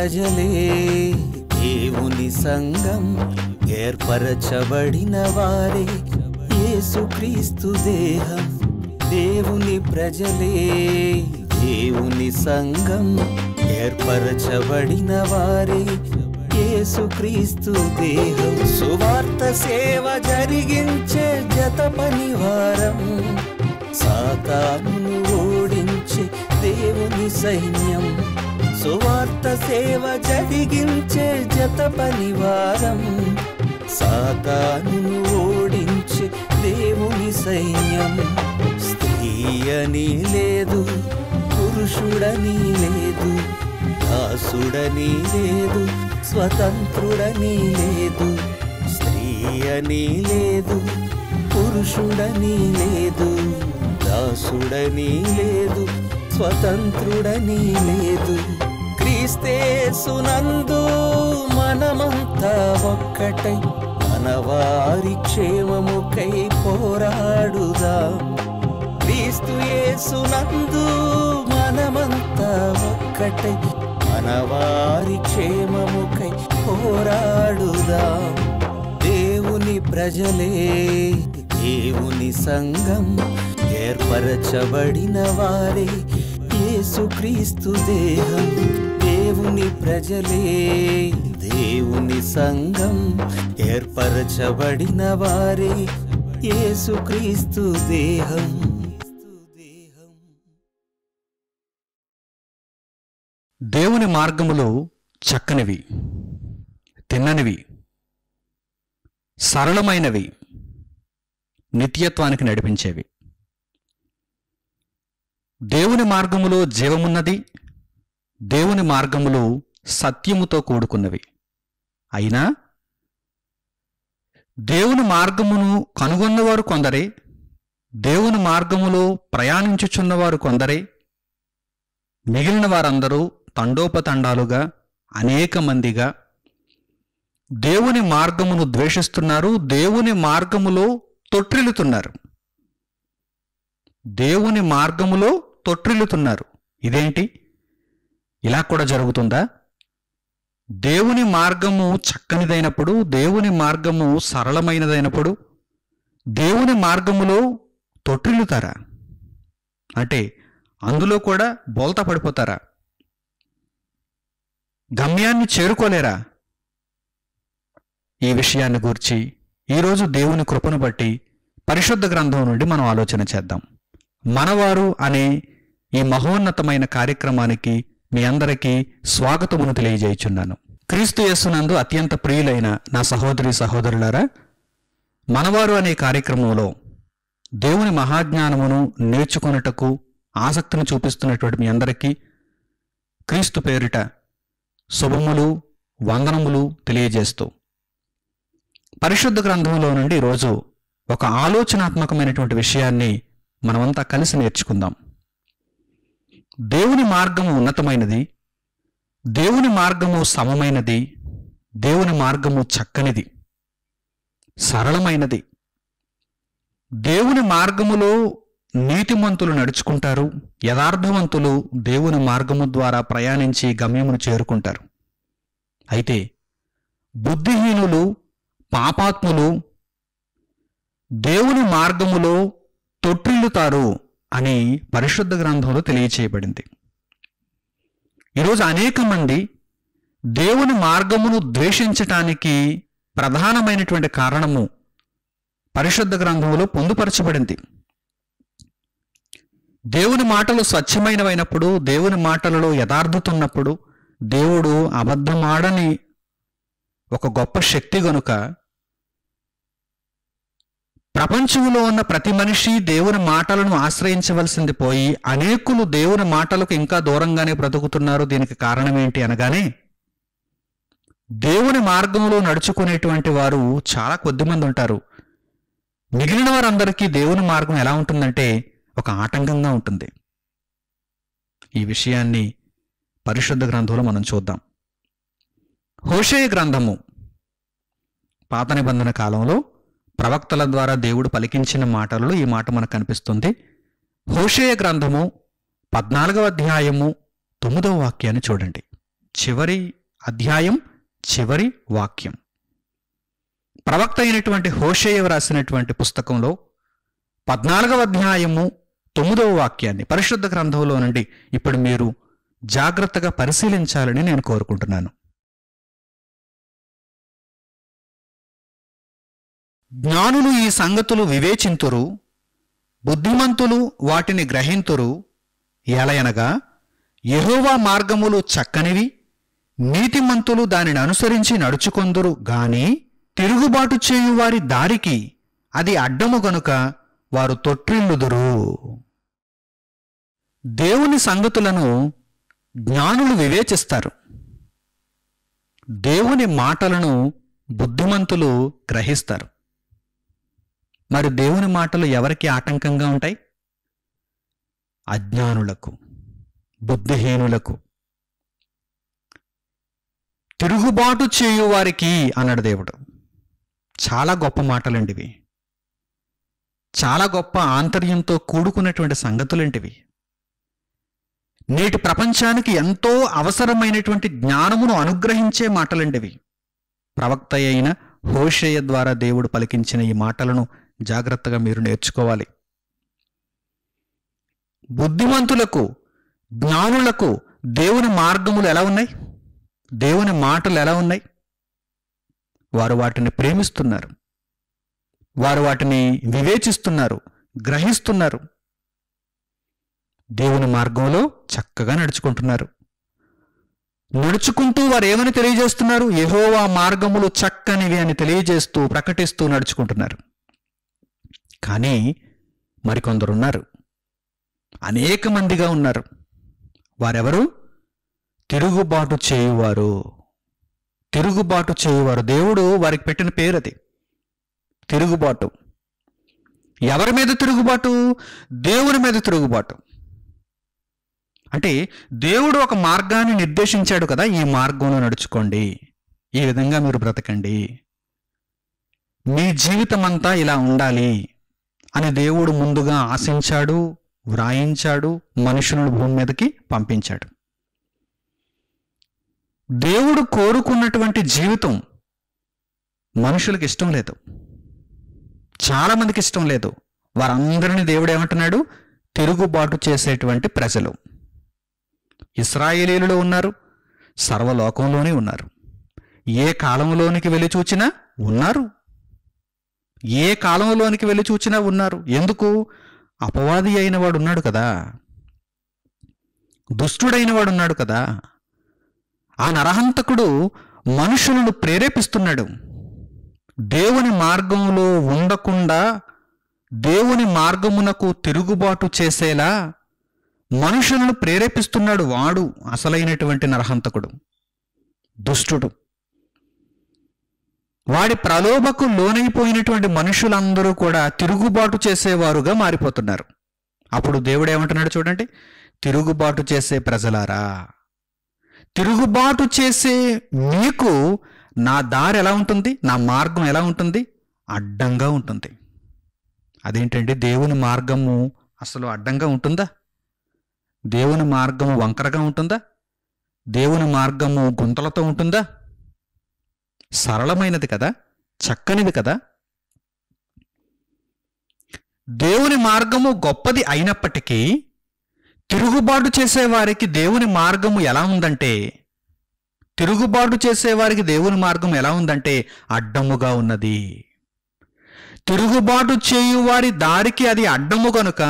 ప్రజలే దేవుని సంఘం, ఏర్పరచబడిన వారే యేసుక్రీస్తు దేహం. దేవుని ప్రజలే దేవుని సంఘం, ఏర్పరచబడిన వారే యేసుక్రీస్తు దేహం. సువార్త సేవ జరిగించే జత పనివారం, సాతానును ఓడించే దేవుని సైన్యం. సువార్త సేవ జరిగించే జత పనివారం, సాతానును ఓడించే దేవుని సైన్యం. స్త్రీ అని లేదు, పురుషుడని లేదు, దాసుడని లేదు, స్వతంత్రుడని లేదు. స్త్రీ అని లేదు, పురుషుడని లేదు, దాసుడని లేదు, స్వతంత్రుడని లేదు. క్రీస్తేసునందు మనమంతా ఒక్కటై మనవారి క్షేమముకై పోరాడుదాం. క్రీస్తు యేసునందు మనమంతా ఒక్కటై మనవారి క్షేమముకై పోరాడుదాం. దేవుని ప్రజలే దేవుని సంఘం, ఏర్పరచబడిన వారే యేసుక్రీస్తు దేహం. దేవుని ప్రజలే దేవుని సంఘం, ఏర్పరచబడిన వారే యేసుక్రీస్తు దేహం. దేవుని మార్గములు చక్కనివి, తిన్ననివి, సరళమైనవి, నిత్యత్వానికి నడిపించేవి. దేవుని మార్గములో జీవమున్నది, దేవుని మార్గములు సత్యముతో కూడుకున్నవి. అయినా దేవుని మార్గమును కనుగొన్నవారు కొందరే, దేవుని మార్గములో ప్రయాణించుచున్నవారు కొందరే. మిగిలిన వారందరూ తండోపతండాలుగా అనేక మందిగా దేవుని మార్గమును ద్వేషిస్తున్నారు, దేవుని మార్గములో తొట్రిల్లుతున్నారు. దేవుని మార్గములో తొట్రిల్లుతున్నారు. ఇదేంటి, ఇలా కూడా జరుగుతుందా? దేవుని మార్గము చక్కనిదైనప్పుడు, దేవుని మార్గము సరళమైనదైనప్పుడు దేవుని మార్గములో తొట్రిల్లుతారా? అంటే అందులో కూడా బోల్తా పడిపోతారా? గమ్యాన్ని చేరుకోలేరా? ఈ విషయాన్ని గూర్చి ఈరోజు దేవుని కృపను బట్టి పరిశుద్ధ గ్రంథం నుండి మనం ఆలోచన చేద్దాం. మనవారు అనే ఈ మహోన్నతమైన కార్యక్రమానికి మీ అందరికీ స్వాగతమును తెలియజేయుచున్నాను. క్రీస్తు యేసునందు అత్యంత ప్రియులైన నా సహోదరి సహోదరులారా, మనవారు అనే కార్యక్రమంలో దేవుని మహాజ్ఞానమును నేర్చుకొనుటకు ఆసక్తిని చూపిస్తున్నటువంటి మీ అందరికీ క్రీస్తు పేరిట శుభములు, వందనములు తెలియజేస్తూ పరిశుద్ధ గ్రంథంలో నుండి ఈరోజు ఒక ఆలోచనాత్మకమైనటువంటి విషయాన్ని మనమంతా కలిసి నేర్చుకుందాం. దేవుని మార్గము ఉన్నతమైనది, దేవుని మార్గము సమమైనది, దేవుని మార్గము చక్కనిది, సరళమైనది. దేవుని మార్గములో నీతిమంతులు నడుచుకుంటారు, యథార్థవంతులు దేవుని మార్గము ద్వారా ప్రయాణించి గమ్యమును చేరుకుంటారు. అయితే బుద్ధిహీనులు, పాపాత్ములు దేవుని మార్గములో తొట్రిల్లుతారు అని పరిశుద్ధ గ్రంథంలో తెలియచేయబడింది. ఈరోజు అనేక మంది దేవుని మార్గమును ద్వేషించటానికి ప్రధానమైనటువంటి కారణము పరిశుద్ధ గ్రంథంలో పొందుపరచబడింది. దేవుని మాటలు స్వచ్ఛమైనవైనప్పుడు, దేవుని మాటలలో యథార్థత ఉన్నప్పుడు, దేవుడు అబద్ధమాడని ఒక గొప్ప శక్తి గనుక ప్రపంచంలో ఉన్న ప్రతి మనిషి దేవుని మాటలను ఆశ్రయించవలసింది పోయి అనేకులు దేవుని మాటలకు ఇంకా దూరంగానే బ్రతుకుతున్నారు. దీనికి కారణం ఏంటి అనగానే, దేవుని మార్గంలో నడుచుకునేటువంటి వారు చాలా కొద్దిమంది ఉంటారు. మిగిలిన వారందరికీ దేవుని మార్గం ఎలా ఉంటుందంటే ఒక ఆటంకంగా ఉంటుంది. ఈ విషయాన్ని పరిశుద్ధ గ్రంథంలో మనం చూద్దాం. హోషేయ గ్రంథము పాత నిబంధన కాలంలో ప్రవక్తల ద్వారా దేవుడు పలికించిన మాటలలో ఈ మాట మనకు కనిపిస్తుంది. హోషేయ గ్రంథము 14వ అధ్యాయము 9వ వాక్యాన్ని చూడండి. చివరి అధ్యాయం, చివరి వాక్యం. ప్రవక్త అయినటువంటి హోషేయ రాసినటువంటి పుస్తకంలో 14వ అధ్యాయము 9వ వాక్యాన్ని పరిశుద్ధ గ్రంథంలో నుండి ఇప్పుడు మీరు జాగ్రత్తగా పరిశీలించాలని నేను కోరుకుంటున్నాను. జ్ఞానులు ఈ సంగతులు వివేచింతురు, బుద్ధిమంతులు వాటిని గ్రహింతురు. ఎలయనగా యెహోవా మార్గములు చక్కనివి, నీతిమంతులు దానిని అనుసరించి నడుచుకొందురు గాని తిరుగుబాటు చేయు వారి దారికి అది అడ్డము గనుక వారు తొట్టిల్లుదురు. దేవుని సంగతులను జ్ఞానులు వివేచిస్తారు, దేవుని మాటలను బుద్ధిమంతులు గ్రహిస్తారు. మరి దేవుని మాటలు ఎవరికి ఆటంకంగా ఉంటాయి? అజ్ఞానులకు, బుద్ధిహీనులకు. తిరుగుబాటు చేయువారికి అన్నాడు దేవుడు. చాలా గొప్ప మాటలండివి, చాలా గొప్ప ఆంతర్యంతో కూడుకున్నటువంటి సంగతులంటివి. నేటి ప్రపంచానికి ఎంతో అవసరమైనటువంటి జ్ఞానమును అనుగ్రహించే మాటలండివి. ప్రవక్త అయిన హోషేయ ద్వారా దేవుడు పలికించిన ఈ మాటలను జాగ్రత్తగా మీరు నేర్చుకోవాలి. బుద్ధిమంతులకు, జ్ఞానులకు దేవుని మార్గములు ఎలా ఉన్నాయి? దేవుని మాటలు ఎలా ఉన్నాయి? వారు వాటిని ప్రేమిస్తున్నారు, వారు వాటిని వివేచిస్తున్నారు, గ్రహిస్తున్నారు. దేవుని మార్గంలో చక్కగా నడుచుకుంటున్నారు. నడుచుకుంటూ వారు ఏమని తెలియజేస్తున్నారు? యెహోవా మార్గములు చక్కనివి అని తెలియజేస్తూ, ప్రకటిస్తూ నడుచుకుంటున్నారు. కానీ మరికొందరున్నారు, అనేక మందిగా ఉన్నారు. వారెవరు? తిరుగుబాటు చేయువారు. తిరుగుబాటు చేయువారు. దేవుడు వారికి పెట్టిన పేరు అది, తిరుగుబాటు. ఎవరి మీద తిరుగుబాటు? దేవుని మీద తిరుగుబాటు. అంటే దేవుడు ఒక మార్గాన్ని నిర్దేశించాడు కదా, ఈ మార్గంలో నడుచుకోండి, ఈ విధంగా మీరు బ్రతకండి, మీ జీవితం అంతా ఇలా ఉండాలి అని దేవుడు ముందుగా ఆశించాడు, వ్రాయించాడు, మనుషులను భూమి మీదకి పంపించాడు. దేవుడు కోరుకున్నటువంటి జీవితం మనుషులకు ఇష్టం లేదు, చాలా మందికి ఇష్టం లేదు. వారందరినీ దేవుడు ఏమంటున్నాడు? తిరుగుబాటు చేసేటువంటి ప్రజలు. ఇశ్రాయేలీయులు ఉన్నారు, సర్వలోకంలోనే ఉన్నారు. ఏ కాలంలోనికి వెళ్ళి చూచినా ఉన్నారు, ఏ కాలంలోనికి వెళ్ళి చూచినా ఉన్నారు. ఎందుకు? అపవాది అయిన వాడు ఉన్నాడు కదా, దుష్టుడైన వాడు ఉన్నాడు కదా. ఆ నరహంతకుడు మనుషులను ప్రేరేపిస్తున్నాడు. దేవుని మార్గంలో ఉండకుండా దేవుని మార్గమునకు తిరుగుబాటు చేసేలా మనుషులను ప్రేరేపిస్తున్నాడు. వాడు అసలైనటువంటి నరహంతకుడు, దుష్టుడు. వాడి ప్రలోభకు లోనైపోయినటువంటి మనుషులందరూ కూడా తిరుగుబాటు చేసేవారుగా మారిపోతున్నారు. అప్పుడు దేవుడు ఏమంటున్నాడు చూడండి, తిరుగుబాటు చేసే ప్రజలారా, తిరుగుబాటు చేసే మీకు నా దారి ఎలా ఉంటుంది? నా మార్గం ఎలా ఉంటుంది? అడ్డంగా ఉంటుంది. అదేంటండి, దేవుని మార్గము అసలు అడ్డంగా ఉంటుందా? దేవుని మార్గము వంకరగా ఉంటుందా? దేవుని మార్గము గుంతలతో ఉంటుందా? సరళమైనది కదా, చక్కనిది కదా. దేవుని మార్గము గొప్పది అయినప్పటికీ తిరుగుబాటు చేసేవారికి దేవుని మార్గము ఎలా ఉందంటే, తిరుగుబాటు చేసేవారికి దేవుని మార్గం ఎలా ఉందంటే అడ్డముగా ఉన్నది. తిరుగుబాటు చేయువారి దారికి అది అడ్డము కనుక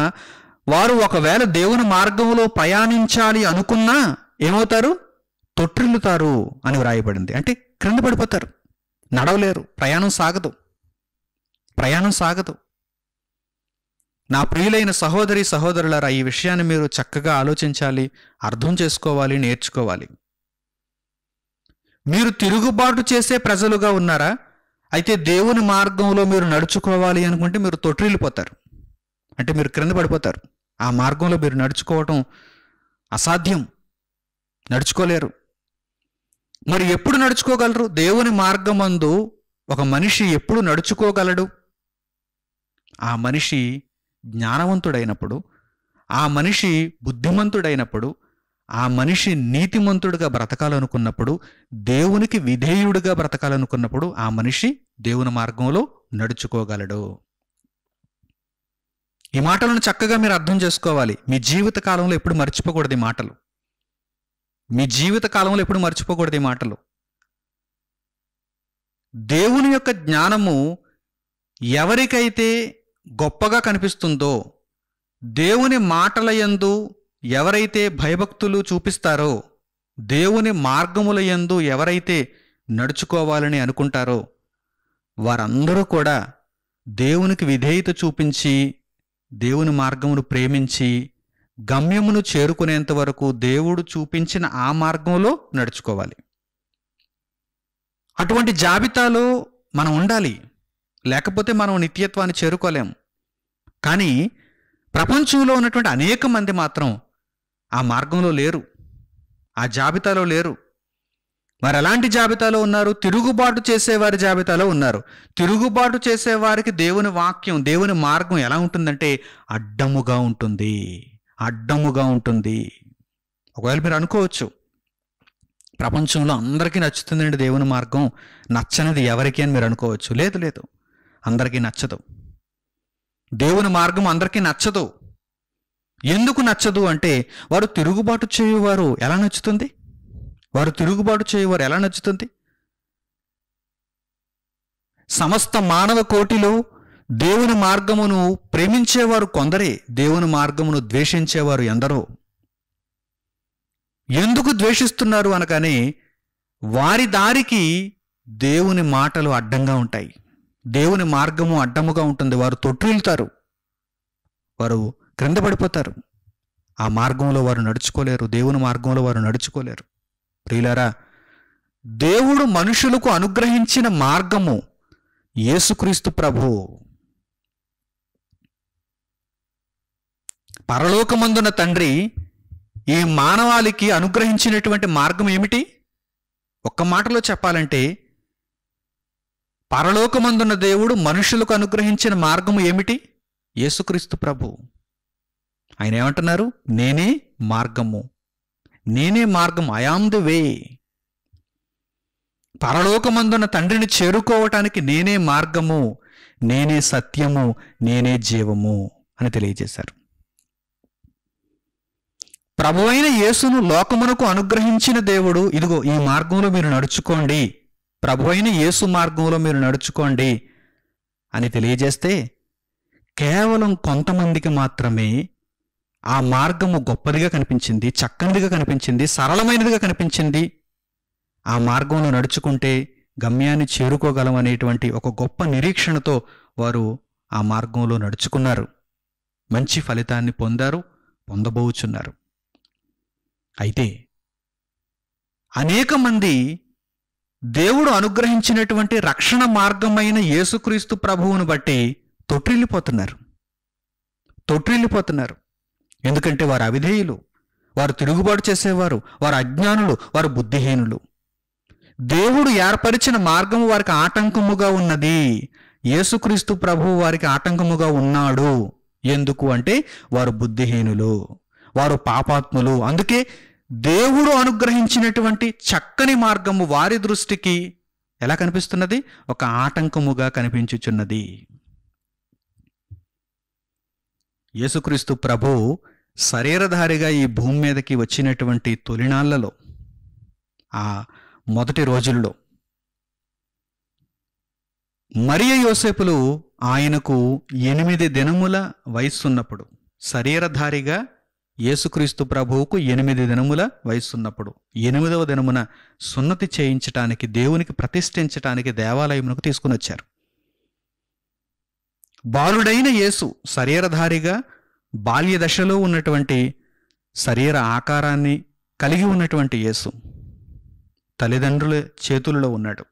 వారు ఒకవేళ దేవుని మార్గంలో ప్రయాణించాలి అనుకున్నా ఏమవుతారు? తొట్టిల్లుతారు అని వ్రాయబడింది. అంటే క్రింద పడిపోతారు, నడవలేరు, ప్రయాణం సాగదు, ప్రయాణం సాగదు. నా ప్రియులైన సహోదరి సహోదరులారా, ఈ విషయాన్ని మీరు చక్కగా ఆలోచించాలి, అర్థం చేసుకోవాలి, నేర్చుకోవాలి. మీరు తిరుగుబాటు చేసే ప్రజలుగా ఉన్నారా? అయితే దేవుని మార్గంలో మీరు నడుచుకోవాలి అనుకుంటే మీరు తొట్టిల్లిపోతారు, అంటే మీరు క్రింద పడిపోతారు. ఆ మార్గంలో మీరు నడుచుకోవటం అసాధ్యం, నడుచుకోలేరు. మరి ఎప్పుడు నడుచుకోగలరు? దేవుని మార్గమందు ఒక మనిషి ఎప్పుడు నడుచుకోగలడు? ఆ మనిషి జ్ఞానవంతుడైనప్పుడు, ఆ మనిషి బుద్ధిమంతుడైనప్పుడు, ఆ మనిషి నీతిమంతుడిగా బ్రతకాలనుకున్నప్పుడు, దేవునికి విధేయుడిగా బ్రతకాలనుకున్నప్పుడు ఆ మనిషి దేవుని మార్గంలో నడుచుకోగలడు. ఈ మాటలను చక్కగా మీరు అర్థం చేసుకోవాలి. మీ జీవిత కాలంలో ఎప్పుడు మర్చిపోకూడదు ఈ మాటలు. మీ జీవిత కాలంలో ఎప్పుడు మర్చిపోకూడదు ఈ మాటలు. దేవుని యొక్క జ్ఞానము ఎవరికైతే గొప్పగా కనిపిస్తుందో, దేవుని మాటల యందు ఎవరైతే భయభక్తులు చూపిస్తారో, దేవుని మార్గముల యందు ఎవరైతే నడుచుకోవాలని అనుకుంటారో, వారందరూ కూడా దేవునికి విధేయత చూపించి, దేవుని మార్గమును ప్రేమించి, గమ్యమును చేరుకునేంత వరకు దేవుడు చూపించిన ఆ మార్గంలో నడుచుకోవాలి. అటువంటి జాబితాలో మనం ఉండాలి. లేకపోతే మనం నిత్యత్వాన్ని చేరుకోలేం. కానీ ప్రపంచంలో ఉన్నటువంటి అనేక మంది మాత్రం ఆ మార్గంలో లేరు, ఆ జాబితాలో లేరు. మరి ఎలాంటి జాబితాలో ఉన్నారు? తిరుగుబాటు చేసేవారి జాబితాలో ఉన్నారు. తిరుగుబాటు చేసేవారికి దేవుని వాక్యం, దేవుని మార్గం ఎలా ఉంటుందంటే అడ్డముగా ఉంటుంది, అడ్డముగా ఉంటుంది. ఒకవేళ మీరు అనుకోవచ్చు, ప్రపంచంలో అందరికీ నచ్చుతుందండి దేవుని మార్గం, నచ్చనిది ఎవరికి అని మీరు అనుకోవచ్చు. లేదు లేదు, అందరికీ నచ్చదు. దేవుని మార్గం అందరికీ నచ్చదు. ఎందుకు నచ్చదు అంటే, వారు తిరుగుబాటు చేయువారు ఎలా నచ్చుతుంది? వారు తిరుగుబాటు చేయువారు ఎలా నచ్చుతుంది? సమస్త మానవ కోటిలో దేవుని మార్గమును ప్రేమించేవారు కొందరే, దేవుని మార్గమును ద్వేషించేవారు ఎందరో. ఎందుకు ద్వేషిస్తున్నారు అనగానే, వారి దారికి దేవుని మాటలు అడ్డంగా ఉంటాయి, దేవుని మార్గము అడ్డముగా ఉంటుంది. వారు తొట్టిల్లుతారు, వారు క్రింద పడిపోతారు. ఆ మార్గంలో వారు నడుచుకోలేరు, దేవుని మార్గంలో వారు నడుచుకోలేరు. ప్రియులారా, దేవుడు మనుషులకు అనుగ్రహించిన మార్గము యేసుక్రీస్తు ప్రభువు. పరలోకమందున తండ్రి ఈ మానవాళికి అనుగ్రహించినటువంటి మార్గం ఏమిటి? ఒక్క మాటలో చెప్పాలంటే, పరలోకమందున్న దేవుడు మనుషులకు అనుగ్రహించిన మార్గము ఏమిటి? యేసుక్రీస్తు ప్రభు. ఆయన ఏమంటున్నారు? నేనే మార్గము, నేనే మార్గం, ఐ యామ్ ది వే. పరలోకమందున్న తండ్రిని చేరుకోవటానికి నేనే మార్గము, నేనే సత్యము, నేనే జీవము అని తెలియజేశారు. ప్రభువైన యేసును లోకమునకు అనుగ్రహించిన దేవుడు, ఇదిగో ఈ మార్గంలో మీరు నడుచుకోండి, ప్రభువైన యేసు మార్గంలో మీరు నడుచుకోండి అని తెలియజేస్తే, కేవలం కొంతమందికి మాత్రమే ఆ మార్గము గొప్పదిగా కనిపించింది, చక్కనిదిగా కనిపించింది, సరళమైనదిగా కనిపించింది. ఆ మార్గంలో నడుచుకుంటే గమ్యాన్ని చేరుకోగలం అనేటువంటి ఒక గొప్ప నిరీక్షణతో వారు ఆ మార్గంలో నడుచుకున్నారు, మంచి ఫలితాన్ని పొందారు, పొందబోచున్నారు. అయితే అనేక మంది దేవుడు అనుగ్రహించినటువంటి రక్షణ మార్గమైన యేసుక్రీస్తు ప్రభువును బట్టి తొట్టిల్లిపోతున్నారు. ఎందుకంటే వారు అవిధేయులు, వారు తిరుగుబాటు చేసేవారు, వారు అజ్ఞానులు, వారు బుద్ధిహీనులు. దేవుడు ఏర్పరిచిన మార్గము వారికి ఆటంకముగా ఉన్నది. యేసుక్రీస్తు ప్రభువు వారికి ఆటంకముగా ఉన్నాడు. ఎందుకు అంటే వారు బుద్ధిహీనులు, వారు పాపాత్ములు. అందుకే దేవుడు అనుగ్రహించినటువంటి చక్కని మార్గము వారి దృష్టికి ఎలా కనిపిస్తున్నది? ఒక ఆటంకముగా కనిపించుచున్నది. యేసుక్రీస్తు ప్రభు శరీరధారిగా ఈ భూమి మీదకి వచ్చినటువంటి తొలినాళ్లలో, ఆ మొదటి రోజుల్లో మరియ యోసేపులు ఆయనకు 8 దినముల వయస్సున్నప్పుడు, శరీరధారిగా యేసుక్రీస్తు ప్రభువుకు 8 దినముల వయస్సున్నప్పుడు 8వ దినమున సున్నతి చేయించటానికి, దేవునికి ప్రతిష్ఠించటానికి దేవాలయమునకు తీసుకుని వచ్చారు. బాలుడైన యేసు శరీరధారిగా బాల్య దశలో ఉన్నటువంటి శరీర ఆకారాన్ని కలిగి ఉన్నటువంటి యేసు తల్లిదండ్రుల చేతుల్లో ఉన్నాడు.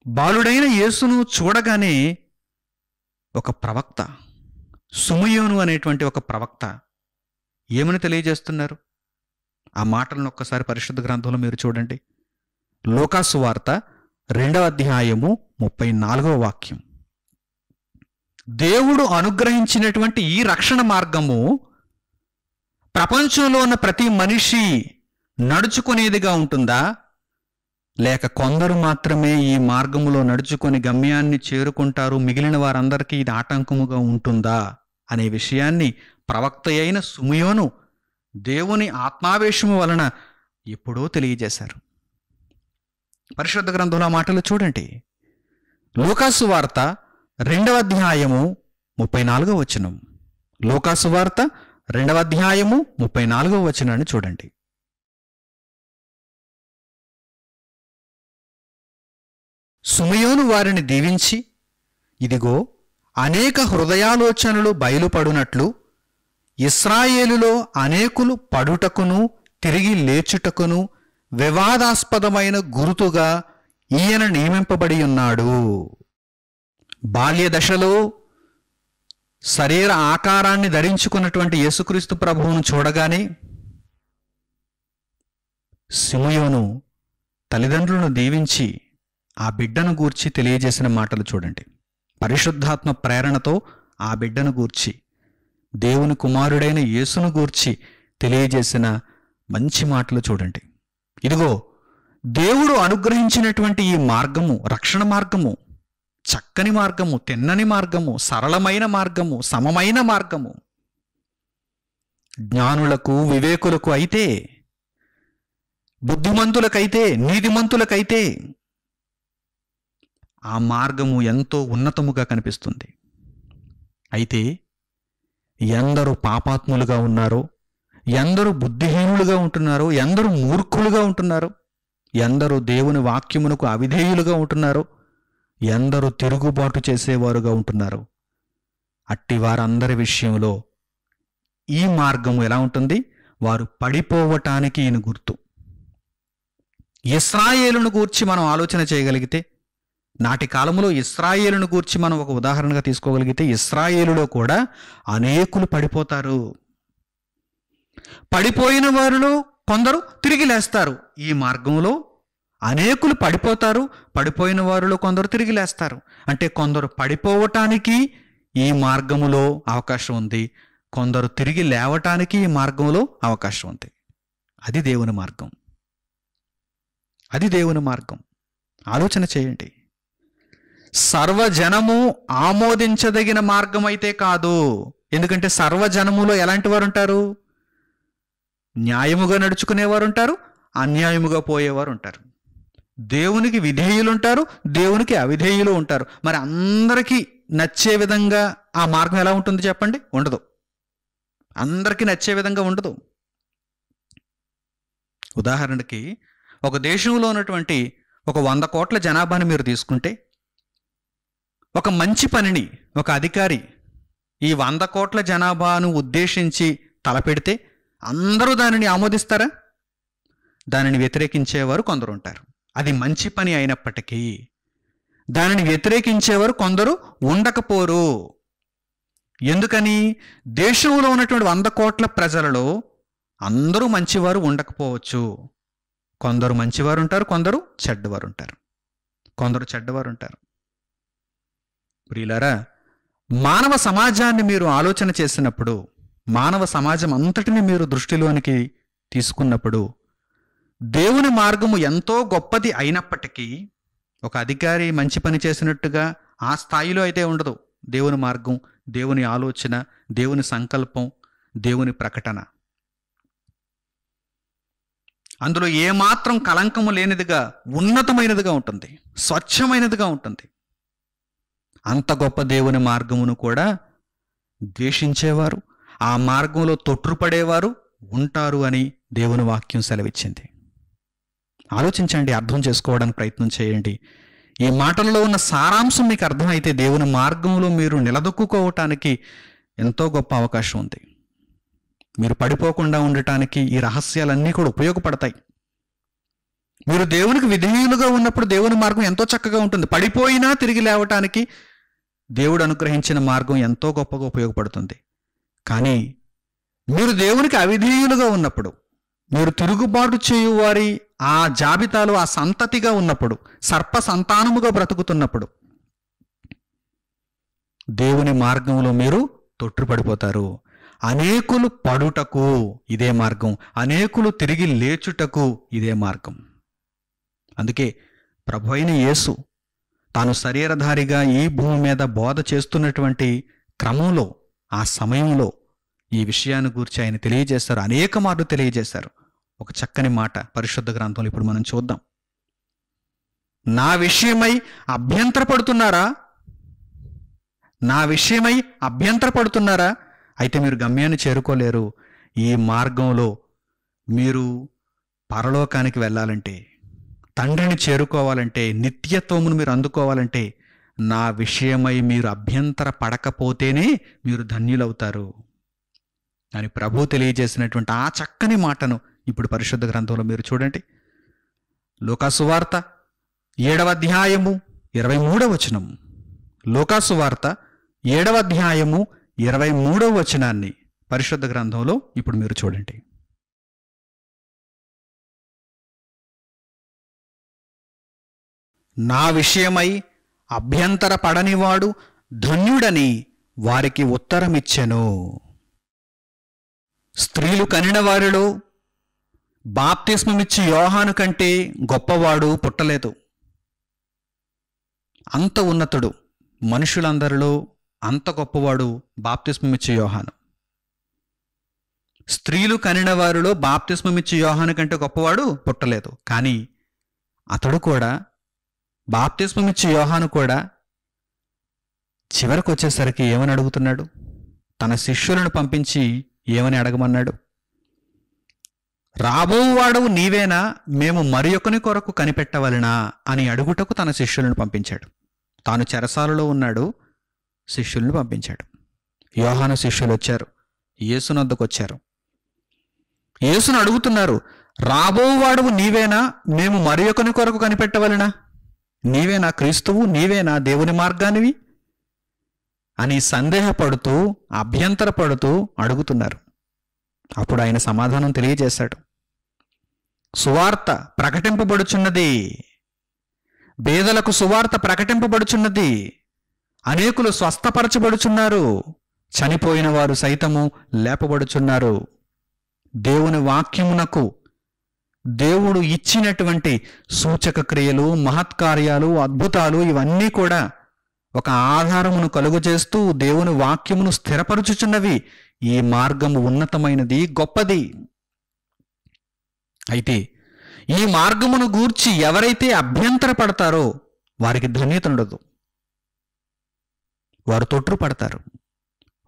బాలుడైన యేసును చూడగానే ఒక ప్రవక్త, సుమయోను అనేటువంటి ఒక ప్రవక్త ఏమని తెలియజేస్తున్నారు? ఆ మాటలను ఒక్కసారి పరిశుద్ధ గ్రంథంలో మీరు చూడండి. లూకాసు వార్త 2వ అధ్యాయము 34వ వాక్యం. దేవుడు అనుగ్రహించినటువంటి ఈ రక్షణ మార్గము ప్రపంచంలో ఉన్న ప్రతి మనిషి నడుచుకునేదిగా ఉంటుందా, లేక కొందరు మాత్రమే ఈ మార్గములో నడుచుకొని గమ్యాన్ని చేరుకుంటారు, మిగిలిన వారందరికీ ఇది ఆటంకముగా ఉంటుందా అనే విషయాన్ని ప్రవక్త అయిన సుమియోను దేవుని ఆత్మావేశము వలన ఎప్పుడో తెలియజేశారు. పరిశుద్ధ గ్రంథంలో మాటలు చూడండి. లూకాసు వార్త 2వ అధ్యాయము 34వ వచనం. లూకాసు వార్త 2వ అధ్యాయము 34వ వచనాన్ని చూడండి. సుమియోను వారిని దీవించి, ఇదిగో అనేక హృదయాలోచనలు బయలుపడునట్లు ఇశ్రాయేలులో అనేకులు పడుటకును తిరిగి లేచుటకును వివాదాస్పదమైన గురుతుగా ఈయన నియమింపబడి ఉన్నాడు. బాల్య దశలో శరీర ఆకారాన్ని ధరించుకున్నటువంటి యేసుక్రీస్తు ప్రభువును చూడగానే సిమియోను తల్లిదండ్రులను దీవించి ఆ బిడ్డను గూర్చి తెలియజేసిన మాటలు చూడండి. పరిశుద్ధాత్మ ప్రేరణతో ఆ బిడ్డను గూర్చి, దేవుని కుమారుడైన యేసును గూర్చి తెలియజేసిన మంచి మాటలు చూడండి. ఇదిగో దేవుడు అనుగ్రహించినటువంటి ఈ మార్గము రక్షణ మార్గము, చక్కని మార్గము, తిన్నని మార్గము, సరళమైన మార్గము, సమమైన మార్గము. జ్ఞానులకు వివేకులకు అయితే, బుద్ధిమంతులకైతే, నీతిమంతులకైతే ఆ మార్గము ఎంతో ఉన్నతముగా కనిపిస్తుంది. అయితే ఎందరూ పాపాత్ములుగా ఉన్నారో, ఎందరూ బుద్ధిహీనులుగా ఉంటున్నారో, ఎందరూ మూర్ఖులుగా ఉంటున్నారో, ఎందరూ దేవుని వాక్యమునకు అవిధేయులుగా ఉంటున్నారో, ఎందరూ తిరుగుబాటు చేసేవారుగా ఉంటున్నారు. అట్టి వారందరి విషయంలో ఈ మార్గము ఎలా ఉంటుంది? వారు పడిపోవటానికి ఈయన గుర్తు. ఇశ్రాయేలును గూర్చి మనం ఆలోచన చేయగలిగితే, నాటి కాలంలో ఇశ్రాయేలును గూర్చి మనం ఒక ఉదాహరణగా తీసుకోగలిగితే, ఇశ్రాయేలులో కూడా అనేకులు పడిపోతారు. పడిపోయిన వారిలో కొందరు తిరిగి లేస్తారు. ఈ మార్గంలో అనేకులు పడిపోతారు, పడిపోయిన వారిలో కొందరు తిరిగి లేస్తారు. అంటే కొందరు పడిపోవటానికి ఈ మార్గములో అవకాశం ఉంది, కొందరు తిరిగి లేవటానికి ఈ మార్గంలో అవకాశం ఉంది. అది దేవుని మార్గం, అది దేవుని మార్గం. ఆలోచన చేయండి. సర్వజనము ఆమోదించదగిన మార్గం అయితే కాదు. ఎందుకంటే సర్వజనములో ఎలాంటి వారు ఉంటారు? న్యాయముగా నడుచుకునేవారు ఉంటారు, అన్యాయముగా పోయేవారు ఉంటారు. దేవునికి విధేయులు ఉంటారు, దేవునికి అవిధేయులు ఉంటారు. మరి అందరికీ నచ్చే విధంగా ఆ మార్గం ఎలా ఉంటుంది చెప్పండి? ఉండదు. అందరికీ నచ్చే విధంగా ఉండదు. ఉదాహరణకి ఒక దేశంలో ఉన్నటువంటి ఒక 100 కోట్ల జనాభాని మీరు తీసుకుంటే, ఒక మంచి పనిని ఒక అధికారి ఈ 100 కోట్ల జనాభాను ఉద్దేశించి తలపెడితే అందరూ దానిని ఆమోదిస్తారా? దానిని వ్యతిరేకించేవారు కొందరు ఉంటారు. అది మంచి పని అయినప్పటికీ దానిని వ్యతిరేకించేవారు కొందరు ఉండకపోరు. ఎందుకని? దేశంలో ఉన్నటువంటి 100 కోట్ల ప్రజలలో అందరూ మంచివారు ఉండకపోవచ్చు. కొందరు మంచివారు ఉంటారు, కొందరు చెడ్డవారు ఉంటారు, కొందరు చెడ్డవారు ఉంటారు. ప్రియులారా, మానవ సమాజాన్ని మీరు ఆలోచన చేసినప్పుడు, మానవ సమాజం అంతటిని మీరు దృష్టిలోనికి తీసుకున్నప్పుడు, దేవుని మార్గము ఎంతో గొప్పది అయినప్పటికీ ఒక అధికారి మంచి పని చేసినట్టుగా ఆ స్థాయిలో అయితే ఉండదు. దేవుని మార్గం, దేవుని ఆలోచన, దేవుని సంకల్పం, దేవుని ప్రకటన అందులో ఏమాత్రం కలంకము లేనిదిగా ఉన్నతమైనదిగా ఉంటుంది, స్వచ్ఛమైనదిగా ఉంటుంది. అంత గొప్ప దేవుని మార్గమును కూడా ద్వేషించేవారు, ఆ మార్గంలో తొట్టుపడేవారు ఉంటారు అని దేవుని వాక్యం సెలవిచ్చింది. ఆలోచించండి, అర్థం చేసుకోవడానికి ప్రయత్నం చేయండి. ఈ మాటలలో ఉన్న సారాంశం మీకు అర్థమైతే దేవుని మార్గంలో మీరు నిలదొక్కుకోవటానికి ఎంతో గొప్ప అవకాశం ఉంది. మీరు పడిపోకుండా ఉండటానికి ఈ రహస్యాలన్నీ కూడా ఉపయోగపడతాయి. మీరు దేవునికి విధేయులుగా ఉన్నప్పుడు దేవుని మార్గం ఎంతో చక్కగా ఉంటుంది. పడిపోయినా తిరిగి లేవటానికి దేవుడు అనుగ్రహించిన మార్గం ఎంతో గొప్పగా ఉపయోగపడుతుంది. కానీ మీరు దేవునికి అవిధేయులుగా ఉన్నప్పుడు, మీరు తిరుగుబాటు చేయువారి ఆ జాబితాలో ఆ సంతతిగా ఉన్నప్పుడు, సర్ప సంతానముగా బ్రతుకుతున్నప్పుడు దేవుని మార్గంలో మీరు తొట్టుపడిపోతారు. అనేకులు పడుటకు ఇదే మార్గం, అనేకులు తిరిగి లేచుటకు ఇదే మార్గం. అందుకే ప్రభు అయిన యేసు తాను శరీరధారిగా ఈ భూమి మీద బోధ చేస్తున్నటువంటి క్రమంలో, ఆ సమయంలో ఈ విషయాన్ని గురించి ఆయన తెలియజేశారు, అనేక మార్లు తెలియజేశారు. ఒక చక్కని మాట పరిశుద్ధ గ్రంథంలో ఇప్పుడు మనం చూద్దాం. నా విషయమై అభ్యంతరపడుతున్నారా? నా విషయమై అభ్యంతరపడుతున్నారా? అయితే మీరు గమ్యాన్ని చేరుకోలేరు. ఈ మార్గంలో మీరు పరలోకానికి వెళ్ళాలంటే, తండ్రిని చేరుకోవాలంటే, నిత్యత్వమును మీరు అందుకోవాలంటే, నా విషయమై మీరు అభ్యంతర పడకపోతేనే మీరు ధన్యులవుతారు అని ప్రభు తెలియజేసినటువంటి ఆ చక్కని మాటను ఇప్పుడు పరిశుద్ధ గ్రంథంలో మీరు చూడండి. లూకా సువార్త 7వ అధ్యాయము 23వ వచనం. లూకా సువార్త 7వ అధ్యాయము 23వ వచనాన్ని పరిశుద్ధ గ్రంథంలో ఇప్పుడు మీరు చూడండి. నా విషయమై అభ్యంతర పడనివాడు ధన్యుడని వారికి ఉత్తరమిచ్చెను. స్త్రీలు కనిన వారిలో బాప్తిస్మమిచ్చి యోహాను కంటే గొప్పవాడు పుట్టలేదు. అంత ఉన్నతుడు, మనుషులందరిలో అంత గొప్పవాడు బాప్తిస్మమిచ్చి యోహాను. స్త్రీలు కనిన వారిలో బాప్తిస్మమిచ్చి యోహాను కంటే గొప్పవాడు పుట్టలేదు. కానీ అతడు కూడా, బాప్తిస్మమిచ్చి యోహాను కూడా చివరికి వచ్చేసరికి ఏమని అడుగుతున్నాడు? తన శిష్యులను పంపించి ఏమని అడగమన్నాడు? రాబోవాడవు నీవేనా, మేము మరి ఒకని కొరకు కనిపెట్టవలనా అని అడుగుటకు తన శిష్యులను పంపించాడు. తాను చెరసాలలో ఉన్నాడు, శిష్యులను పంపించాడు. యోహాను శిష్యులు వచ్చారు, యేసునొద్దకు వచ్చారు. యేసును అడుగుతున్నారు, రాబోవాడవు నీవేనా, మేము మరి ఒకని కొరకు కనిపెట్టవలనా? నీవేనా క్రీస్తువు, నీవేనా దేవుని మార్గానివి అని సందేహపడుతూ, అభ్యంతరపడుతూ అడుగుతున్నారు. అప్పుడు ఆయన సమాధానం తెలియజేశాడు. సువార్త ప్రకటింపబడుచున్నది, బేదలకు సువార్త ప్రకటింపబడుచున్నది, అనేకులు స్వస్థపరచబడుచున్నారు, చనిపోయిన వారు సైతము లేపబడుచున్నారు. దేవుని వాక్యమునకు దేవుడు ఇచ్చినటువంటి సూచక క్రియలు, మహత్కార్యాలు, అద్భుతాలు ఇవన్నీ కూడా ఒక ఆధారమును కలుగజేస్తూ దేవుని వాక్యమును స్థిరపరచుచున్నవి. ఈ మార్గము ఉన్నతమైనది, గొప్పది. అయితే ఈ మార్గమును గూర్చి ఎవరైతే అభ్యంతర పడతారో వారికి ధన్యత ఉండదు. వారు తొట్రుపడతారు,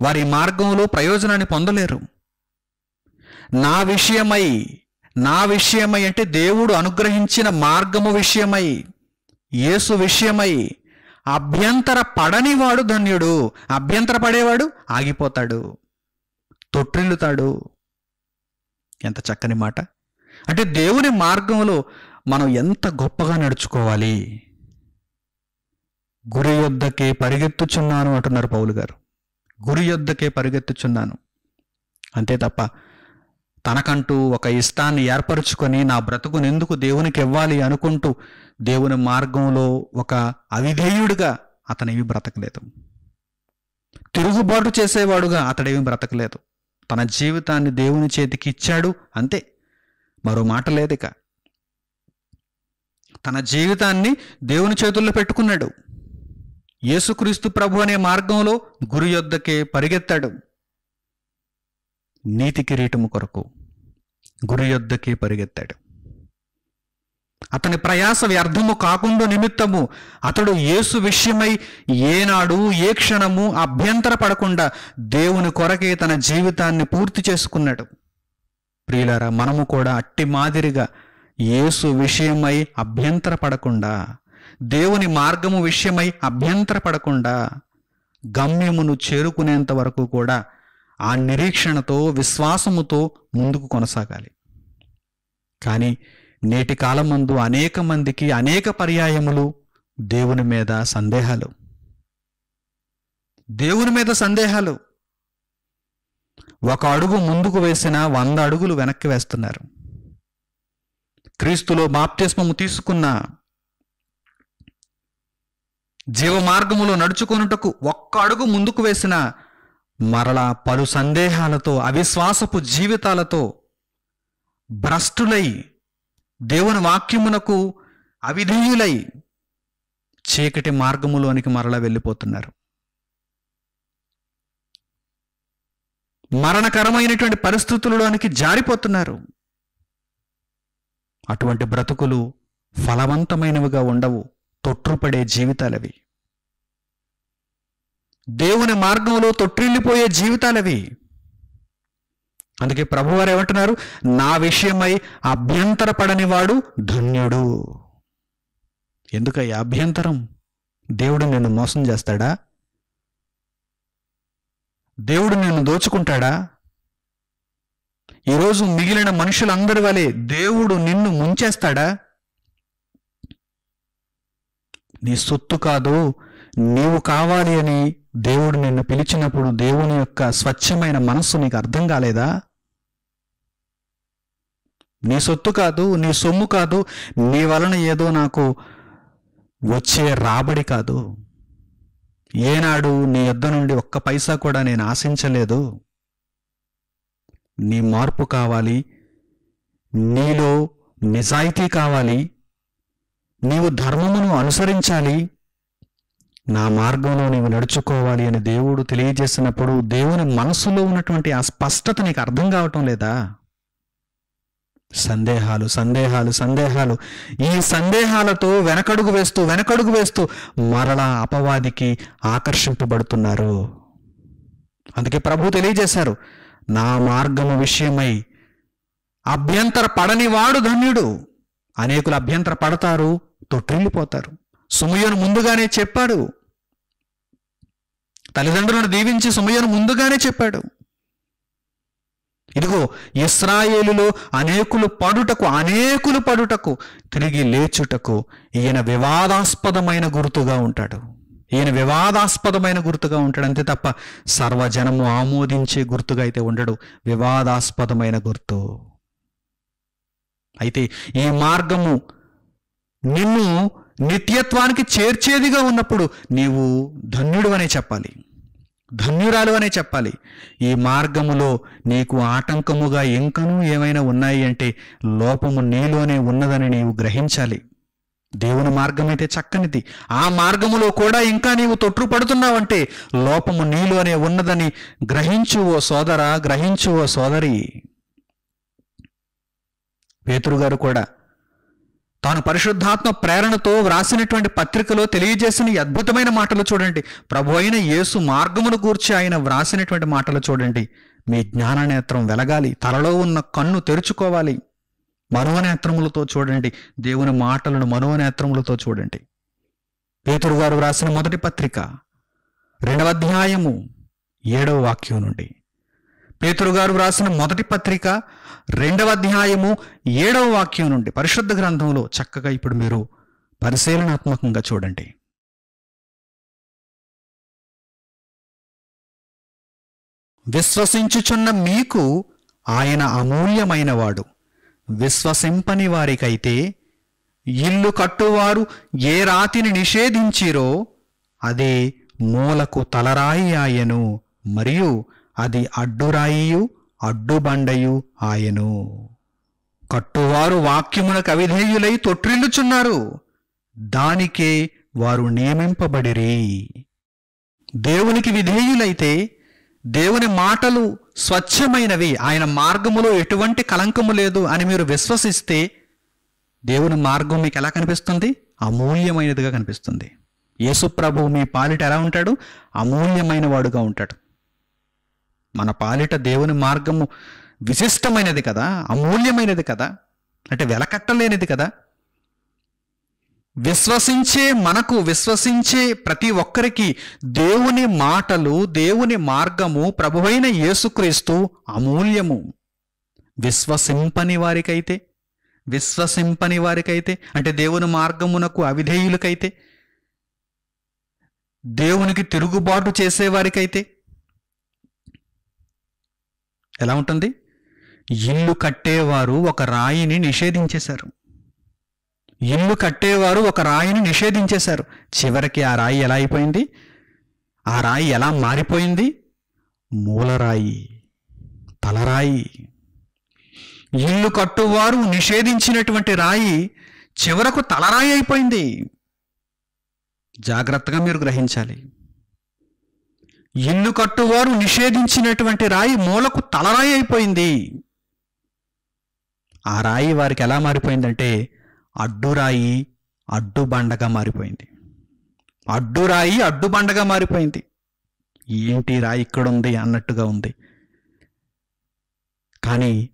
వారి మార్గంలో ప్రయోజనాన్ని పొందలేరు. నా విషయమై అంటే దేవుడు అనుగ్రహించిన మార్గము విషయమై, యేసు విషయమై అభ్యంతర పడనివాడు ధన్యుడు. అభ్యంతర పడేవాడు ఆగిపోతాడు, తొట్టిల్లుతాడు. ఎంత చక్కని మాట! అంటే దేవుని మార్గంలో మనం ఎంత గొప్పగా నడుచుకోవాలి. గురి యొద్దకే పరిగెత్తుచున్నాను అంటున్నారు పౌలు గారు. గురి యొద్దకే పరిగెత్తుచున్నాను. అంతే తప్ప తనకంటూ ఒక ఇష్టాన్ని ఏర్పరచుకొని నా బ్రతుకునెందుకు దేవునికి ఇవ్వాలి అనుకుంటూ దేవుని మార్గంలో ఒక అవిధేయుడిగా అతనేమి బ్రతకలేదు. తిరుగుబాటు చేసేవాడుగా అతడేమి బ్రతకలేదు. తన జీవితాన్ని దేవుని చేతికి ఇచ్చాడు, అంతే, మరో మాట లేదు. ఇక తన జీవితాన్ని దేవుని చేతుల్లో పెట్టుకున్నాడు. యేసుక్రీస్తు ప్రభు అనే మార్గంలో గురి యొద్దకే పరిగెత్తాడు. నీతి కిరీటము కొరకు గురి యొద్దకే పరిగెత్తాడు. అతని ప్రయాస వ్యర్థము కాకుండా నిమిత్తము అతడు యేసు విషయమై ఏనాడు ఏ క్షణము అభ్యంతర పడకుండా దేవుని కొరకే తన జీవితాన్ని పూర్తి చేసుకున్నాడు. ప్రియులారా, మనము కూడా అట్టి మాదిరిగా యేసు విషయమై అభ్యంతర పడకుండా, దేవుని మార్గము విషయమై అభ్యంతర పడకుండా గమ్యమును చేరుకునేంత వరకు కూడా ఆ నిరీక్షణతో, విశ్వాసముతో ముందుకు కొనసాగాలి. కానీ నేటి కాలమందు అనేక మందికి అనేక పర్యాయములు దేవుని మీద సందేహాలు. ఒక అడుగు ముందుకు వేసిన 100 అడుగులు వెనక్కి వేస్తున్నారు. క్రీస్తులో బాప్తిస్మము తీసుకున్న, జీవ మార్గములో నడుచుకొనుటకు ఒక్క అడుగు ముందుకు వేసిన మరలా పలు సందేహాలతో, అవిశ్వాసపు జీవితాలతో భ్రష్టులై, దేవుని వాక్యమునకు అవిధేయులై చీకటి మార్గములోనికి మరలా వెళ్ళిపోతున్నారు. మరణకరమైనటువంటి పరిస్థితులలోనికి జారిపోతున్నారు. అటువంటి బ్రతుకులు ఫలవంతమైనవిగా ఉండవు, తొట్రుపడే జీవితాలవి. దేవుని మార్గంలో తొట్టిల్లిపోయే జీవితాలవి. అందుకే ప్రభువారు ఏమంటున్నారు? నా విషయమై అభ్యంతరపడని వాడు ధన్యుడు. ఎందుకయ్యా అభ్యంతరం? దేవుడు నిన్ను మోసం చేస్తాడా? దేవుడు నిన్ను దోచుకుంటాడా? ఈరోజు మిగిలిన మనుషులందరి వలె దేవుడు నిన్ను ముంచేస్తాడా? నీ సొత్తు కాదు, నీవు కావాలి అని దేవుడు నిన్ను పిలిచినప్పుడు దేవుని యొక్క స్వచ్ఛమైన మనస్సు నీకు అర్థం కాలేదా? నీ సొత్తు కాదు, నీ సొమ్ము కాదు, నీ వలన ఏదో నాకు వచ్చే రాబడి కాదు. ఏనాడు నీ యొద్ద నుండి ఒక్క పైసా కూడా నేను ఆశించలేదు. నీ మార్పు కావాలి, నీలో నిజాయితీ కావాలి, నీవు ధర్మమును అనుసరించాలి, నా మార్గంలో నీవు నడుచుకోవాలి అని దేవుడు తెలియజేసినప్పుడు దేవుని మనసులో ఉన్నటువంటి ఆ స్పష్టత నీకు అర్థం కావటం లేదా? సందేహాలు సందేహాలు సందేహాలు. ఈ సందేహాలతో వెనకడుగు వేస్తూ మరలా అపవాదికి ఆకర్షింపబడుతున్నారు. అందుకే ప్రభు తెలియజేశారు, నా మార్గము విషయమై అభ్యంతర పడని వాడు ధన్యుడు. అనేకులు అభ్యంతర పడతారు, తొట్టిల్లిపోతారు. సుమయోను ముందుగానే చెప్పాడు, తల్లిదండ్రులను దీవించి సుమయోను ముందుగానే చెప్పాడు, ఇదిగో ఇశ్రాయేలులో అనేకులు పడుటకు తిరిగి లేచుటకు ఈయన వివాదాస్పదమైన గుర్తుగా ఉంటాడు. అంతే తప్ప సర్వజనము ఆమోదించే గుర్తుగా అయితే ఉండడు. వివాదాస్పదమైన గుర్తు. అయితే ఈ మార్గము నిన్ను నిత్యత్వానికి చేర్చేదిగా ఉన్నప్పుడు నీవు ధన్యుడు అనే చెప్పాలి, ధన్యురాలు అనే చెప్పాలి. ఈ మార్గములో నీకు ఆటంకముగా ఇంకనూ ఏమైనా ఉన్నాయి అంటే లోపము నీలోనే ఉన్నదని నీవు గ్రహించాలి. దేవుని మార్గం అయితే చక్కనిది, ఆ మార్గములో కూడా ఇంకా నీవు తొట్రుపడుతున్నావంటే లోపము నీలోనే ఉన్నదని గ్రహించు ఓ సోదరా, గ్రహించు ఓ సోదరి. పేతురు గారు కూడా తాను పరిశుద్ధాత్మ ప్రేరణతో వ్రాసినటువంటి పత్రికలో తెలియజేసిన ఈ అద్భుతమైన మాటలు చూడండి. ప్రభు అయిన యేసు మార్గమును గూర్చి ఆయన వ్రాసినటువంటి మాటలు చూడండి. మీ జ్ఞాననేత్రం వెలగాలి, తలలో ఉన్న కన్ను తెరుచుకోవాలి. మనోనేత్రములతో చూడండి, దేవుని మాటలను మనోనేత్రములతో చూడండి. పేతురు గారు వ్రాసిన మొదటి పత్రిక 2వ అధ్యాయము 7వ వాక్యం నుండి, పేతురు గారు వ్రాసిన మొదటి పత్రిక 2వ అధ్యాయము 7వ వాక్యం నుండి పరిశుద్ధ గ్రంథంలో చక్కగా ఇప్పుడు మీరు పరిశీలనాత్మకంగా చూడండి. విశ్వసించుచున్న మీకు ఆయన అమూల్యమైనవాడు. విశ్వసింపని వారికైతే ఇల్లు కట్టువారు ఏ రాతిని నిషేధించిరో అదే మూలకు తలరాయి ఆయను, మరియు అది అడ్డురాయియు అడ్డుబండయు ఆయను. కట్టువారు వాక్యమునకు అవిధేయులై తొట్రిల్లుచున్నారు, దానికే వారు నియమింపబడిరి. దేవునికి విధేయులైతే, దేవుని మాటలు స్వచ్ఛమైనవి, ఆయన మార్గములో ఎటువంటి కలంకము లేదు అని మీరు విశ్వసిస్తే దేవుని మార్గం మీకు ఎలా కనిపిస్తుంది? అమూల్యమైనదిగా కనిపిస్తుంది. యేసు ప్రభువు మీ పాలిట ఎలా ఉంటాడు? అమూల్యమైన వాడుగా ఉంటాడు. మన పాలిట దేవుని మార్గము విశిష్టమైనది కదా, అమూల్యమైనది కదా, అంటే వెలకట్టలేనిది కదా. విశ్వసించే ప్రతి ఒక్కరికి దేవుని మాటలు, దేవుని మార్గము, ప్రభువైన యేసుక్రీస్తు అమూల్యము. విశ్వసింపని వారికైతే అంటే దేవుని మార్గమునకు అవిధేయులకైతే, దేవునికి తిరుగుబాటు చేసేవారికైతే ఎలా ఉంటుంది? ఇల్లు కట్టేవారు ఒక రాయిని నిషేధించేశారు. చివరికి ఆ రాయి ఎలా అయిపోయింది? ఆ రాయి ఎలా మారిపోయింది? మూలరాయి, తలరాయి. ఇల్లు కట్టువారు నిషేధించినటువంటి రాయి చివరకు తలరాయి అయిపోయింది. జాగ్రత్తగా మీరు గ్రహించాలి. ఇల్లు కట్టువారు నిషేధించినటువంటి రాయి మూలకు తలరాయి అయిపోయింది. ఆ రాయి వారికి ఎలా మారిపోయిందంటే అడ్డురాయి, అడ్డుబండగా మారిపోయింది. అడ్డురాయి, అడ్డుబండగా మారిపోయింది. ఏంటి రాయి ఇక్కడ ఉంది అన్నట్టుగా ఉంది. కానీ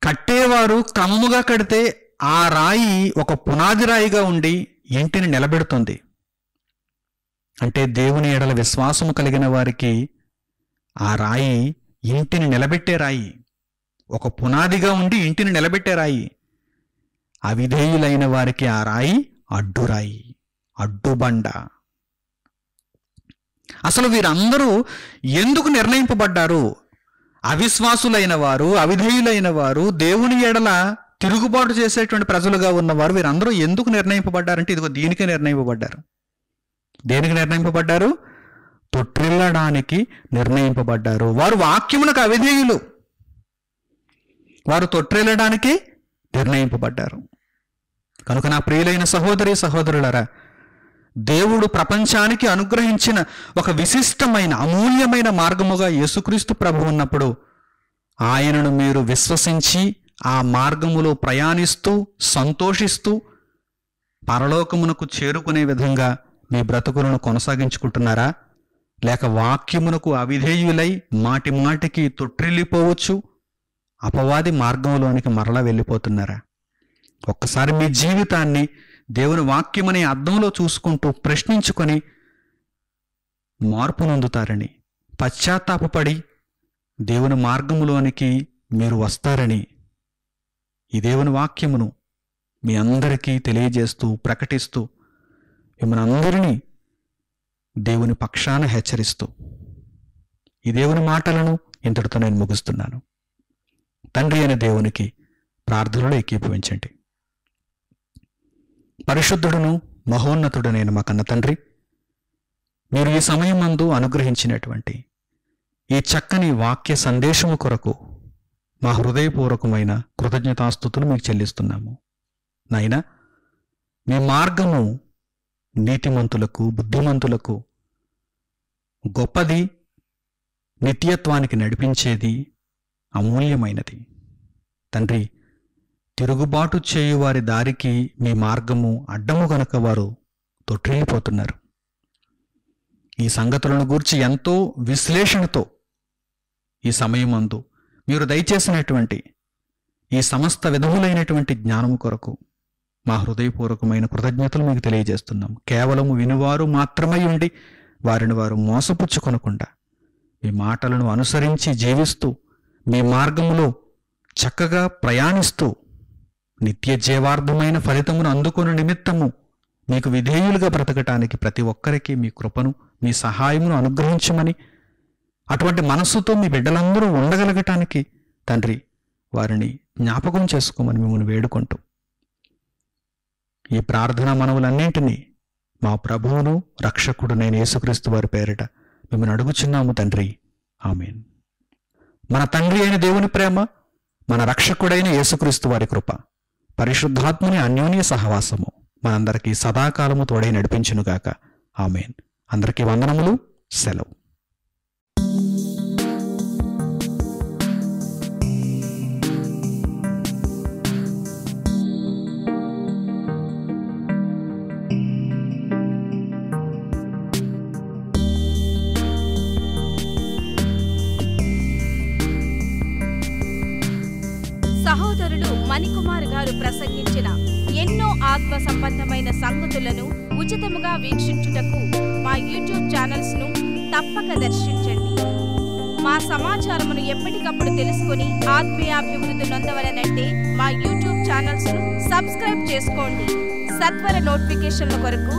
కట్టేవారు క్రమముగా కడితే ఆ రాయి ఒక పునాది రాయిగా ఉండి ఇంటిని నిలబెడుతుంది. అంటే దేవుని ఎడల విశ్వాసము కలిగిన వారికి ఆ రాయి ఇంటిని నిలబెట్టే రాయి, ఒక పునాదిగా ఉండి ఇంటిని నిలబెట్టే రాయి. అవిధేయులైన వారికి ఆ రాయి అడ్డురాయి, అడ్డుబండ. అసలు వీరందరూ ఎందుకు నిర్ణయింపబడ్డారు? అవిశ్వాసులైన వారు, అవిధేయులైన వారు, దేవుని ఎడల తిరుగుబాటు చేసేటువంటి ప్రజలుగా ఉన్నవారు వీరందరూ ఎందుకు నిర్ణయింపబడ్డారంటే ఇదిగో దీనికి నిర్ణయింపబడ్డారు. దేనికి నిర్ణయింపబడ్డారు? తొట్టిల్లడానికి నిర్ణయింపబడ్డారు. వారు వాక్యమునకు అవిధేయులు, వారు తొట్టిల్లడానికి నిర్ణయింపబడ్డారు. కనుక నా ప్రియులైన సహోదరి సహోదరులారా, దేవుడు ప్రపంచానికి అనుగ్రహించిన ఒక విశిష్టమైన అమూల్యమైన మార్గముగా యేసుక్రీస్తు ప్రభు ఉన్నప్పుడు ఆయనను మీరు విశ్వసించి ఆ మార్గములో ప్రయాణిస్తూ సంతోషిస్తూ పరలోకమునకు చేరుకునే విధంగా మీ బ్రతుకులను కొనసాగించుకుంటున్నారా? లేక వాక్యమునకు అవిధేయులై మాటి మాటికి తొట్టిల్లిపోవచ్చు అపవాది మార్గంలోనికి మరలా వెళ్ళిపోతున్నారా? ఒక్కసారి మీ జీవితాన్ని దేవుని వాక్యమనే అర్థంలో చూసుకుంటూ ప్రశ్నించుకొని మార్పు నొందుతారని, పశ్చాత్తాపపడి దేవుని మార్గములోనికి మీరు వస్తారని ఈ దేవుని వాక్యమును మీ అందరికీ తెలియజేస్తూ ప్రకటిస్తూ మిమ్మల్ని అందరినీ దేవుని పక్షాన హెచ్చరిస్తూ ఈ దేవుని మాటలను ఇంతటితో నేను ముగిస్తున్నాను. తండ్రి అయిన దేవునికి ప్రార్థనలో ఏకీభవించండి. పరిశుద్ధుడును మహోన్నతుడనైన మా కన్న తండ్రి, మీరు ఈ సమయమందు అనుగ్రహించినటువంటి ఈ చక్కని వాక్య సందేశము కొరకు మా హృదయపూర్వకమైన కృతజ్ఞతాస్తుతులు మీకు చెల్లిస్తున్నాము. నాయనా, మీ మార్గము నీతిమంతులకు, బుద్ధిమంతులకు గొప్పది, నిత్యత్వానికి నడిపించేది, అమూల్యమైనది. తండ్రి, తిరుగుబాటు చేయు వారి దారికి మీ మార్గము అడ్డము గనుక వారు తొట్టిల్లిపోతున్నారు. ఈ సంగతులను గూర్చి ఎంతో విశ్లేషణతో ఈ సమయమందు మీరు దయచేసినటువంటి ఈ సమస్త విధములైనటువంటి జ్ఞానము కొరకు మా హృదయపూర్వకమైన కృతజ్ఞతలు మీకు తెలియజేస్తున్నాం. కేవలము వినువారు మాత్రమై ఉండి వారిని వారు మోసపుచ్చుకొనకుండా మీ మాటలను అనుసరించి జీవిస్తూ మీ మార్గములో చక్కగా ప్రయాణిస్తూ నిత్య జీవార్థమైన ఫలితమును అందుకుని నిమిత్తము మీకు విధేయులుగా బ్రతకటానికి ప్రతి ఒక్కరికి మీ కృపను, మీ సహాయమును అనుగ్రహించమని, అటువంటి మనస్సుతో మీ బిడ్డలందరూ ఉండగలగటానికి తండ్రి వారిని జ్ఞాపకం చేసుకోమని మిమ్మల్ని వేడుకుంటూ ఈ ప్రార్థన మనవులన్నింటినీ మా ప్రభువును రక్షకుడునైన యేసుక్రీస్తు వారి పేరిట మిమ్మల్ని అడుగుచున్నాము తండ్రి. ఆమేన్. మన తండ్రి అయిన దేవుని ప్రేమ, మన రక్షకుడైన యేసుక్రీస్తు వారి కృప, పరిశుద్ధాత్మని అన్యోన్య సహవాసము మనందరికీ సదాకాలము తోడై నడిపించునుగాక. ఆమేన్. అందరికీ వందనములు. సెలవు. సహోదరులు మణికుమార్ గారు ప్రసంగించిన ఎన్నో ఆత్మ సంబంధమైన సంగతులను ఉచితముగా వీక్షించుటకు మా యూట్యూబ్ ఛానల్స్ ను తప్పక దర్శించండి. మా సమాచారమును ఎప్పటికప్పుడు తెలుసుకుని ఆత్మీయాభివృద్ధి నొందవలనంటే మా యూట్యూబ్ ఛానల్స్ ను సబ్స్క్రైబ్ చేసుకోండి. సత్వర నోటిఫికేషన్ల కొరకు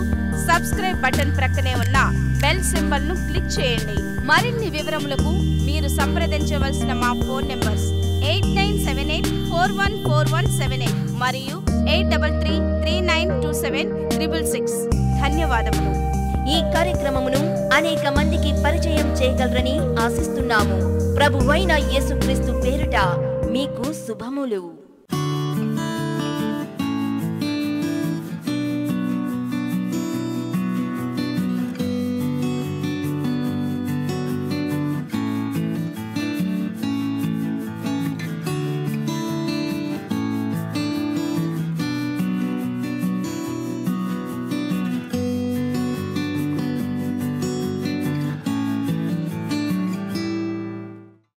సబ్స్క్రైబ్ బటన్ ప్రక్కనే ఉన్న బెల్ సింబల్ ను క్లిక్ చేయండి. మరిన్ని వివరములకు మీరు సంప్రదించవలసిన మా ఫోన్ నెంబర్స్ 8978414178 మరియు 8333927666. ధన్యవాదములు. ఈ కార్యక్రమమును అనేక మందికి పరిచయం చేయగలరని ఆశిస్తున్నాము. ప్రభువైన యేసుక్రీస్తు పేరిట మీకు శుభములు.